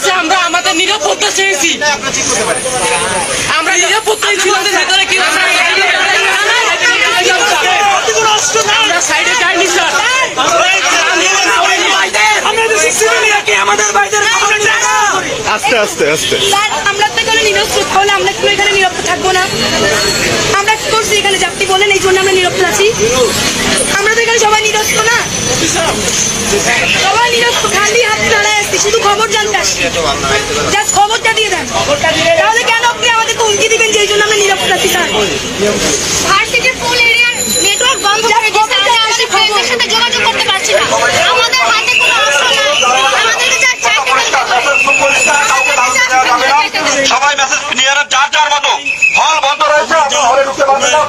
কাছে আমরা আমাদের নিরাপত্তা চেয়েছি। আমরা নিরাপত্তাই ছিলাম, ভেতরে কি আমরা সাইডে যাইনি স্যার। আস্তে আস্তে আস্তে আমরা তো এখানে নিরস্ত্র, তাহলে আমরা একটু এখানে নিরপ্ত থাকবো না? আমরা কি করছি এখানে? যাত্রী বলেন এই জন্য আমরা নিরপ্ত আছি। আমরা তো এখানে সবাই নিরস্ত্র না, সবাই নিরস্ত্র, খালি হাত দাঁড়ায় আসছি, শুধু খবর জানতে আসছি। জাস্ট খবরটা দিয়ে দেন। তাহলে কেন আপনি আমাদেরকে হুমকি দিবেন যে এই জন্য আমরা নিরপ্ত আছি? স্যার, ভার্সিটির ফুল এরিয়ার নেটওয়ার্ক বন্ধ করে দিয়েছে, আমরা আমাদের ফ্রেন্ডদের সাথে যোগাযোগ করতে পারছি না। আমাদের হাতে কোনো অস্ত্র নাই, আমাদেরকে যা চাকরি সবাই মেসেজ নিয়ে যার যার মতো হল বন্ধ রয়েছে, আপনারা হলে ঢুকতে পারবেন না।